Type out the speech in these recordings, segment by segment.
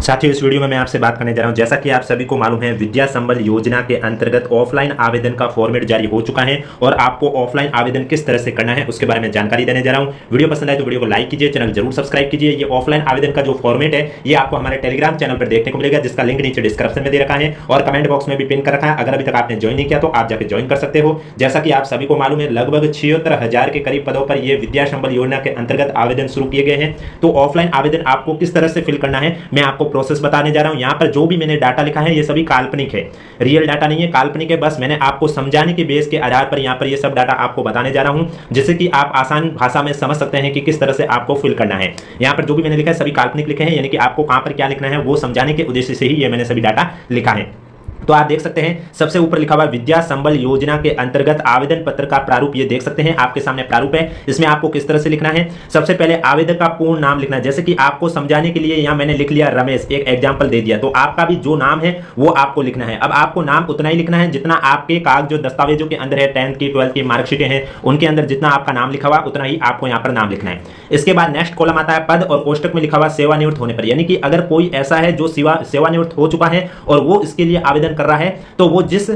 साथियों, इस वीडियो में मैं आपसे बात करने जा रहा हूं, जैसा कि आप सभी को मालूम है, विद्या संबल योजना के अंतर्गत ऑफलाइन आवेदन का फॉर्मेट जारी हो चुका है और आपको ऑफलाइन आवेदन किस तरह से करना है उसके बारे में जानकारी देने जा रहा हूं। वीडियो पसंद आए तो वीडियो को लाइक कीजिए, चैनल जरूर सब्सक्राइब कीजिए। ये ऑफलाइन आवेदन का जो फॉर्मेट है ये आपको हमारे टेलीग्राम चैनल पर देखने को मिलेगा, जिसका लिंक नीचे डिस्क्रिप्शन में दे रखा है और कमेंट बॉक्स में भी पिन कर रखा है। अगर अभी तक आपने ज्वाइन नहीं किया तो आप जाकर ज्वाइन कर सकते हो। जैसा कि आप सभी को मालूम है, लगभग 76,000 के करीब पदों पर यह विद्या संबल योजना के अंतर्गत आवेदन शुरू किए गए हैं। तो ऑफलाइन आवेदन आपको किस तरह से फिल करना है मैं आपको प्रोसेस बताने जा रहा हूं। यहाँ पर जो भी मैंने डाटा लिखा है ये सभी काल्पनिक है, रियल डाटा नहीं है, काल्पनिक है। बस मैंने आपको समझाने के बेस के आधार पर यहाँ पर ये सब डाटा आपको बताने जा रहा हूं, जिससे कि आप आसान भाषा में समझ सकते हैं कि किस तरह से आपको फिल करना है। यहाँ पर जो भी मैंने लिखा है सभी काल्पनिक लिखे हैं, यानी कि आपको कहां पर क्या लिखना है वो समझाने के उद्देश्य से ही ये मैंने सभी डाटा लिखा है। तो आप देख सकते हैं सबसे ऊपर लिखा हुआ विद्या संबल योजना के अंतर्गत आवेदन पत्र का प्रारूप, ये देख सकते हैं आपके सामने प्रारूप है। इसमें आपको किस तरह से लिखना है, सबसे पहले आवेदक का पूर्ण नाम लिखना है। जैसे कि आपको समझाने के लिए यहाँ मैंने लिख लिया रमेश, एक एग्जांपल दे दिया, तो आपका भी जो नाम है वो आपको लिखना है। अब आपको नाम उतना ही लिखना है जितना आपके कागज जो दस्तावेजों के अंदर है, 10th की 12th की मार्कशीटें हैं उनके अंदर जितना आपका नाम लिखा हुआ उतना ही आपको यहाँ पर नाम लिखना है। इसके बाद नेक्स्ट कॉलम आता है पद और कोष्टक में लिखा हुआ सेवानिवृत्त होने पर, यानी कि अगर कोई ऐसा है जो सेवानिवृत्त हो चुका है और वो इसके लिए आवेदन कर रहा है, तो वो जिस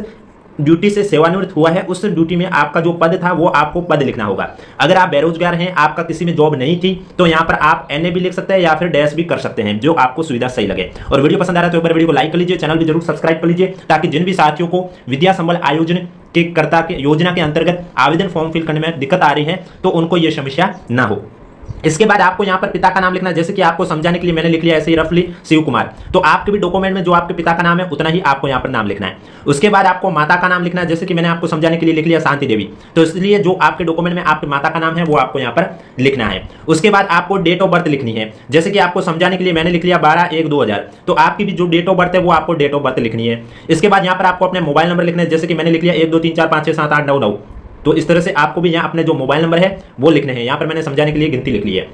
ड्यूटी से सेवानिवृत्त हुआ है उस ड्यूटी में आपका जो पद था वो आपको पद लिखना होगा। अगर आप बेरोजगार हैं, आपका किसी में जॉब नहीं थी, तो यहाँ पर आप NA भी लिख सकते हैं या फिर डैश भी कर सकते हैं, जो आपको सुविधा सही लगे। और वीडियो पसंद आ रहा है तो एक बार वीडियो को लाइक कर लीजिए, चैनल भी जरूर सब्सक्राइब कर लीजिए, ताकि जिन भी साथियों को विद्या संबल आयोजन के कर्ता के योजना के अंतर्गत आवेदन फॉर्म फिल करने में दिक्कत आ रही है तो उनको यह समस्या ना हो। इसके बाद आपको यहाँ पर पिता का नाम लिखना है। जैसे कि आपको समझाने के लिए मैंने लिख लिया ऐसे ही रफली शिव कुमार, तो आपके भी डॉक्यूमेंट में जो आपके पिता का नाम है उतना ही आपको यहाँ पर नाम लिखना है। उसके बाद आपको माता का नाम लिखना है, जैसे कि मैंने आपको समझाने के लिए लिख लिया शांति देवी, तो इसलिए जो आपके डॉक्यूमेंट में आपकी माता का नाम है वो आपको यहाँ पर लिखना है। उसके बाद आपको डेट ऑफ बर्थ लिखनी है। जैसे कि आपको समझाने के लिए मैंने लिख लिया 12/1/2000, तो आपकी भी जो डेट ऑफ बर्थ है वो आपको डेट ऑफ बर्थ लिखनी है। इसके बाद यहाँ पर आपको अपने मोबाइल नंबर लिखना है। जैसे कि मैंने लिख लिया 1 2 3 4 5 6 7 8 9 9, तो इस तरह से आपको भी यहाँ अपने जो मोबाइल नंबर है वो लिखने हैं। यहाँ पर मैंने समझाने के लिए गिनती लिख ली है।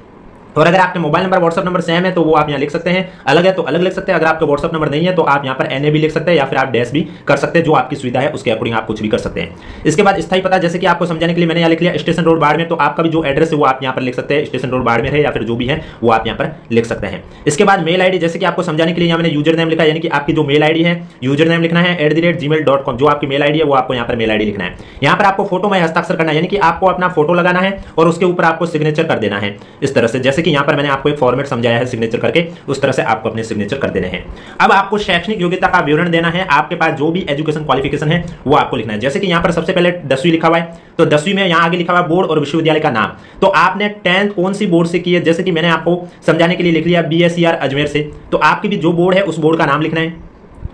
और अगर आपके mobile number WhatsApp number same है तो वो आप यहाँ लिख सकते हैं, अलग है तो अलग लिख सकते हैं। अगर आपका व्हाट्सएप नंबर नहीं है तो आप यहाँ पर NA भी लिख सकते हैं या फिर आप डैश भी कर सकते हैं, जो आपकी सुविधा है उसके अकॉर्डिंग आप कुछ भी कर सकते हैं। इसके बाद स्थायी पता, जैसे कि आपको समझाने के लिए मैंने यहाँ लिख लिया स्टेशन रोड बाड़मेर, तो आपका भी जो एड्रेस है वो आप यहाँ पर लिख सकते हैं, स्टेशन रोड बाड़मेर है या फिर जो भी है वो आप यहाँ पर लिख सकते हैं। इसके बाद मेल ID, जैसे कि आपको समझाने के लिए यहाँ मैंने यूजर नेम लिखा है, यानी कि आपकी जो मेल ID है यूजर नेम लिखना है @gmail.com, जो आपकी मेल ID है वो आपको यहाँ पर मेल ID लिखना है। यहाँ पर आपको फोटो में हस्ताक्षर करना है, यानी कि आपको अपना फोटो लगाना है और उसके ऊपर आपको सिग्नेचर कर देना है इस तरह से। जैसे कि यहाँ पर मैंने आपको एक फॉर्मेट समझाया है सिग्नेचर करके, उस तरह से आपको अपने सिग्नेचर कर देने हैं। अब आपको शैक्षणिक योग्यता का विवरण देना है, आपके पास जो भी एजुकेशन क्वालिफिकेशन है वो आपको लिखना है। जैसे कि यहाँ पर सबसे पहले 10वीं लिखा हुआ है, तो 10वीं में यहाँ आगे लिखा हुआ बोर्ड और विश्वविद्यालय का नाम, तो आपने 10th कौन सी बोर्ड से की है। जैसे कि मैंने आपको समझाने के लिए लिख लिया BSER अजमेर से, तो आपकी भी जो बोर्ड है उस बोर्ड का नाम लिखना है।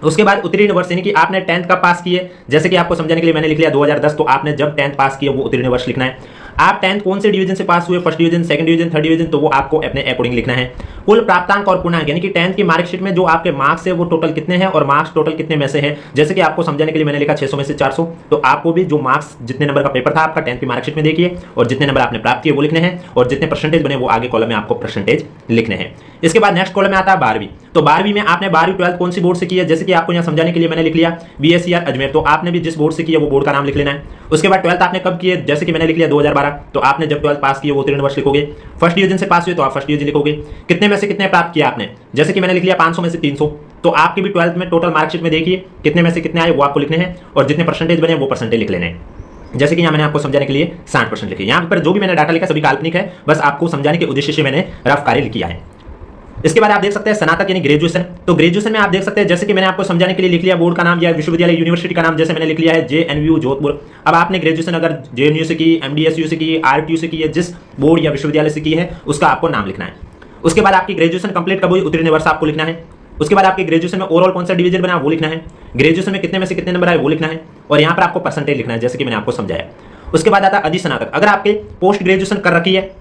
उसके बाद उत्तीर्ण वर्ष, यानी कि आपने 10th का पास किए, जैसे कि आपको समझाने के लिए मैंने लिख लिया 2010, तो आपने जब 10th पास किया वो उत्तीर्ण वर्ष लिखना है। आप 10th कौन से डिवीजन से पास हुए, first division, second division, third division, तो वो आपको अपने अकॉर्डिंग लिखना है। कुल प्राप्तांक और पूर्णांक, यानी कि 10th की मार्कशीट में जो आपके मार्क्स है वो टोटल कितने हैं और मार्क्स टोटल कितने में से है। जैसे कि आपको समझाने के लिए मैंने लिखा 600 में से 400, तो आपको भी जो मार्क्स जितने नंबर का पेपर था आपका 10th की मार्कशीट में देखिए और जितने नंबर आपने प्राप्त किए वो लिखने हैं और जितने परसेंटेज बने वो आगे कॉलम में आपको परसेंटेज लिखने हैं। इसके बाद नेक्स्ट कॉलम में आता है 12वीं, तो 12वीं में आपने 12वीं 12th कौन सी बोर्ड से की है। जैसे कि आपको यहाँ समझाने के लिए मैंने लिख लिया BSER अजमेर, तो आपने भी जिस बोर्ड से किया वो बोर्ड का नाम लिख लेना है। उसके बाद 12th आपने कब किए, जैसे कि मैंने लिख लिया 2012, तो आपने जब 12th पास किए वो उत्तीर्ण वर्ष लिखोगे। फर्स्ट डिवीजन से पास हुए तो आप फर्स्ट डिवीजन लिखोगे। कितने में से कितने प्राप्त किया आपने, जैसे कि मैंने लिख लिया 500 में से 300, तो आपकी भी 12th में टोटल मार्कशीट में देखिए कितने में से कितने आए वो आपको लिखने हैं और जितने परसेंटेज बने वो परसेंटेज लिख लेने हैं। जैसे कि यहाँ मैंने आपको समझाने के लिए 60% लिखे। यहाँ पर जो भी मैंने डाटा लिखा सभी काल्पनिक है, बस आपको समझाने के उद्देश्य से मैंने रफ कार्य किया है। इसके बाद आप देख सकते हैं स्नातक यानी ग्रेजुएशन, तो ग्रेजुएशन में आप देख सकते हैं जैसे कि मैंने आपको समझाने के लिए लिख लिया बोर्ड का नाम या विश्वविद्यालय यूनिवर्सिटी का नाम, जैसे मैंने लिख लिया है JNU जोधपुर। अब आपने ग्रेजुएशन अगर JNU से की, MDSU से की, RTU से की है, जिस बोर्ड या विश्वविद्यालय से की है उसका आपको नाम लिखना है। उसके बाद आपकी ग्रेजुएशन कंप्लीट कब हुई, उत्तीर्ण वर्ष आपको लिखना है। उसके बाद आपके ग्रेजुएशन में ओवरऑल कौन सा डिवीजन बना वो लिखना है, ग्रेजुएशन में कितने में से कितने नंबर आए वो लिखना है और यहाँ पर आपको परसेंटेज लिखना है, जैसे कि मैंने आपको समझाया। उसके बाद आता है अधिस्नातक, अगर आपके पोस्ट ग्रेजुएशन कर रखी है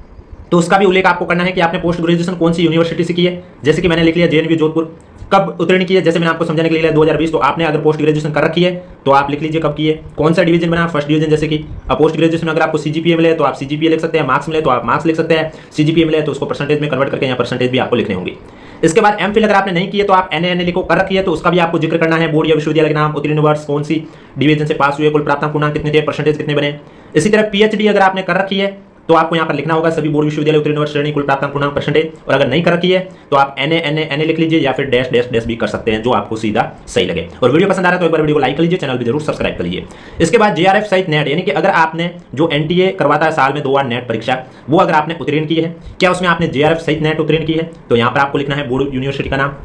तो उसका भी उल्लेख आपको करना है कि आपने पोस्ट ग्रेजुएशन कौन सी यूनिवर्सिटी से की है। जैसे कि मैंने लिख लिया JNU जोधपुर। कब उत्तीर्ण की है, जैसे मैंने आपको समझाने के लिए 2020, तो आपने अगर पोस्ट ग्रेजुएशन कर रखी है तो आप लिख लीजिए कब की है, कौन सा डिवीजन बना, फर्स्ट डिवीजन। जैसे कि अब पोस्ट ग्रेजुएशन में अगर आपको CGPA मिले तो आप CGPA लिख सकते हैं, मार्क्स मिले तो आप मार्क्स लिख सकते हैं, CGPA मिले तो उसको परसेंटेज में कन्वर्ट करके यहाँ परसेंटेज भी आपको लिखने होंगे। इसके बाद MPhil अगर आपने नहीं किया तो आप NA लिखो, कर रखी है तो उसका भी आपको जिक्र करना है, बोर्ड या विश्वविद्यालय के नाम, उत्तीर्ण वर्ष, कौन सी डिवीजन से पास हुए, कुल प्राप्तांक पूर्णांक कितने थे, परसेंटेज कितने बने। इसी तरह PhD अगर आपने कर रखी है तो आपको यहाँ पर लिखना होगा सभी बोर्ड विश्वविद्यालय उत्तीर्ण वर्ष श्रेणी कुल प्राप्तांक पूर्णांक परसेंटेज, और अगर नहीं कर रखी है तो आप NA लिख लीजिए या फिर डैश डैश डैश भी कर सकते हैं, जो आपको सीधा सही लगे। और वीडियो पसंद आ रहा है तो एक बार वीडियो को लाइक कर लीजिए, चैनल भी जरूर सब्सक्राइब कर लीजिए। इसके बाद JRF सहित नेट, यानी कि अगर आपने जो NTA करवाता है साल में 2 बार नेट परीक्षा, वो अगर आपने उत्तीर्ण की है, क्या उसमें आपने JRF सहित नेट उत्तीर्ण की है, तो यहाँ पर आपको लिखना है बोर्ड यूनिवर्सिटी का नाम,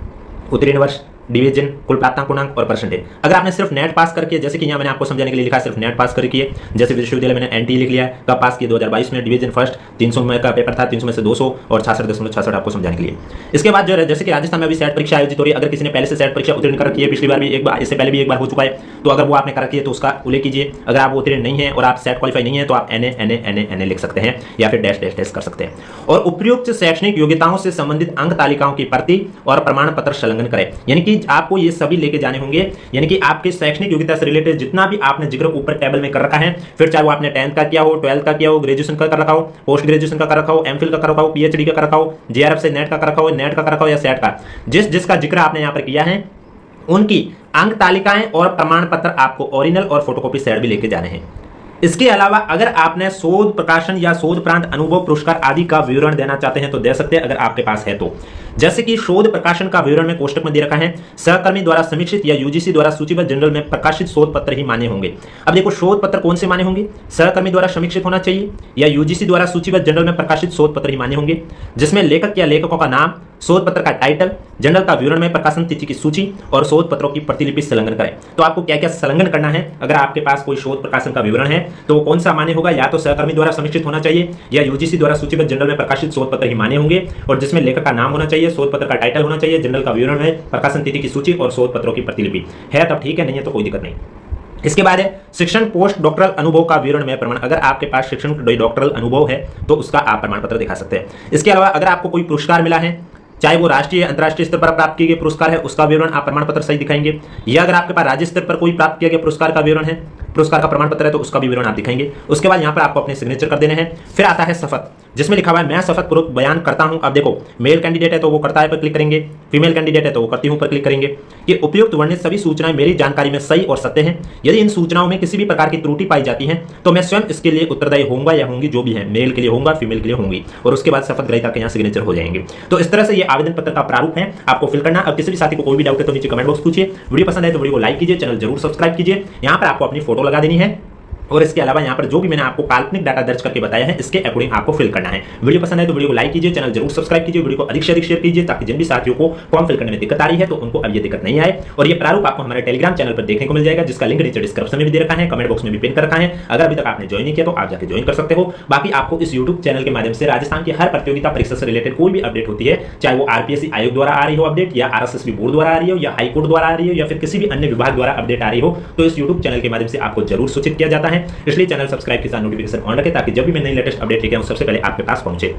उत्तीर्ण वर्ष, डिवीजन, कुल प्राप्तांक पूर्णांक और परसेंटेज। अगर आपने सिर्फ नेट पास करके, जैसे कि यहाँ मैंने आपको समझाने के लिए लिखा सिर्फ नेट पास करके है, जैसे विश्वविद्यालय मैंने NTA लिख लिया है, कब पास किया 2022 में, डिवीजन फर्स्ट, 300 में का पेपर था, 300 में से 200 और 66.66 आपको समझाने के लिए। इसके बाद जो है जैसे कि राजस्थान में अभी सेट परीक्षा आयोजित हो रही है, अगर किसी ने पहले से सेट परीक्षा उत्तीर्ण कर रखी है, पिछली बार भी एक बार, इससे पहले भी एक बार हो चुका है, तो अगर वो आपने कर रखी है तो उसका उल्लेख कीजिए। अगर आप उत्तीर्ण नहीं है और आप सेट क्वालिफाई नहीं है तो आप NA लिख सकते हैं या फिर डैश डैश डैश कर सकते हैं। और उपयुक्त शैक्षणिक योग्यताओं से संबंधित अंक तालिकाओं की प्रति और प्रमाण पत्र संलग्न करें, यानी कि आपको ये सभी लेके जाने होंगे, यानी कि आपके शैक्षणिक योग्यता से रिलेटेड जितना भी आपने जिक्र ऊपर टेबल में कर रखा है, फिर चाहे वो आपने 10th का किया हो, 12th का किया हो, ग्रेजुएशन का कर रखा हो, पोस्ट ग्रेजुएशन का कर रखा हो, MPhil का कर रखा हो, PhD का कर रखा हो, JRF से नेट का कर रखा हो, नेट का कर रखा हो या सेट का, जिसका जिक्र आपने यहाँ पर किया है, उनकी अंक तालिकाएं और प्रमाण पत्र आपको ओरिजिनल और फोटोकॉपी सेट भी लेके जाने हैं। इसके अलावा अगर आपने शोध प्रकाशन या शोध प्रांत अनुभव पुरस्कार आदि का विवरण देना चाहते हैं तो दे सकते हैं, अगर आपके पास है तो। जैसे कि शोध प्रकाशन का विवरण में कोष्टक में दे रखा है, सहकर्मी द्वारा समीक्षित या UGC द्वारा सूचीबद्ध जर्नल में प्रकाशित शोध पत्र ही मान्य होंगे। अब देखो शोध पत्र कौन से मान्य होंगे, सहकर्मी द्वारा समीक्षित होना चाहिए या UGC द्वारा सूचीबद्ध जर्नल में प्रकाशित शोध पत्र ही मान्य होंगे, जिसमें लेखक या लेखकों का नाम, शोध पत्र का टाइटल, जर्नल का विवरण में प्रकाशन तिथि की सूची और शोध पत्रों की प्रतिलिपि संलग्न करें। तो आपको क्या क्या संलग्न करना है, अगर आपके पास कोई शोध प्रकाशन का विवरण है तो वो कौन सा मान्य होगा, या तो सहकर्मी द्वारा समीक्षित होना चाहिए या UGC द्वारा सूचीबद्ध जर्नल में प्रकाशित शोध पत्र ही मान्य होंगे, और जिसमें लेखक का नाम होना चाहिए, शोध पत्र का टाइटल होना चाहिए, जर्नल का विवरण में प्रकाशन तिथि की सूची और शोध पत्रों की प्रतिलिपि है, तब ठीक है, नहीं है तो कोई दिक्कत नहीं। इसके बाद है शिक्षण पोस्ट डॉक्टरल अनुभव का विवरण में प्रमाण, अगर आपके पास शिक्षण डॉक्टरल अनुभव है तो उसका आप प्रमाण पत्र दिखा सकते हैं। इसके अलावा अगर आपको कोई पुरस्कार मिला है, चाहे वो राष्ट्रीय अंतर्राष्ट्रीय स्तर पर प्राप्त किए गए पुरस्कार है, उसका विवरण आप प्रमाण पत्र सही दिखाएंगे, या अगर आपके पास राज्य स्तर पर कोई प्राप्त किया गया पुरस्कार का विवरण है, पुरस्कार का प्रमाण पत्र है, तो उसका भी विवरण आप दिखाएंगे। उसके बाद यहाँ पर आपको अपने सिग्नेचर कर देने हैं। फिर आता है शपथ, जिसमें लिखा हुआ है मैं शपथ पूर्वक बयान करता हूं। अब देखो मेल कैंडिडेट है तो वो करता है पर क्लिक करेंगे, फीमेल कैंडिडेट है तो वो करती हूं पर क्लिक करेंगे। ये उपयुक्त वर्णित सभी सूचनाएं मेरी जानकारी में सही और सत्य हैं। यदि इन सूचनाओं में किसी भी प्रकार की त्रुटि पाई जाती है तो मैं स्वयं इसके लिए उत्तरदायी होऊंगा या होंगी, जो भी है, मेल के लिए होऊंगा, फीमेल के लिए होंगी, और उसके बाद शपथ ग्रहीता के यहाँ सिग्नेचर हो जाएंगे। तो इस तरह से ये आवेदन पत्र का प्रारूप है, आपको फिल करना। अब किसी भी साथी को कोई भी डाउट है तो नीचे कमेंट बॉक्स पूछिए। वीडियो पसंद है तो वीडियो को लाइक कीजिए, चैनल जरूर सब्सक्राइब कीजिए। यहाँ पर आपको अपनी फोटो लगा देनी है, और इसके अलावा यहाँ पर जो भी मैंने आपको काल्पनिक डाटा दर्ज करके बताया है इसके अकॉर्डिंग आपको फिल करना है। वीडियो पसंद है तो वीडियो को लाइक कीजिए, चैनल जरूर सब्सक्राइब कीजिए, वीडियो को अधिक से अधिक शेयर कीजिए, ताकि जिन भी साथियों को फॉर्म फिल करने में दिक्कत आ रही है तो उनको अब ये दिक्कत नहीं आए। और ये प्रारूप आपको हमारे टेलीग्राम चैनल पर देखने को मिल जाएगा, जिसका लिंक नीचे डिस्क्रिप्शन में भी दे रखा है, कमेंट बॉक्स में भी पिन कर रखा है। अगर अभी तक आपने ज्वाइन नहीं किया तो आप जाकर ज्वाइन कर सकते हो। बाकी आपको इस यूट्यूब चैनल के माध्यम से राजस्थान की हर प्रतियोगिता परीक्षा से रिलेटेड कोई भी अपडेट होती है, चाहे वो RPSC आयोग द्वारा आ रही हो अपडेट, या RSSB बोर्ड द्वारा आ रही हो, या हाईकोर्ट द्वारा आ रही हो, या फिर किसी भी अन्य विभाग द्वारा अपडेट आ रही हो, तो इस यूट्यूब चैनल के माध्यम से आपको जरूर सूचित किया जाता है। इसलिए चैनल सब्सक्राइब के साथ नोटिफिकेशन ऑन रखें, ताकि जब भी मैं नई लेटेस्ट अपडेट लेके आऊं सबसे पहले आपके पास पहुंचे।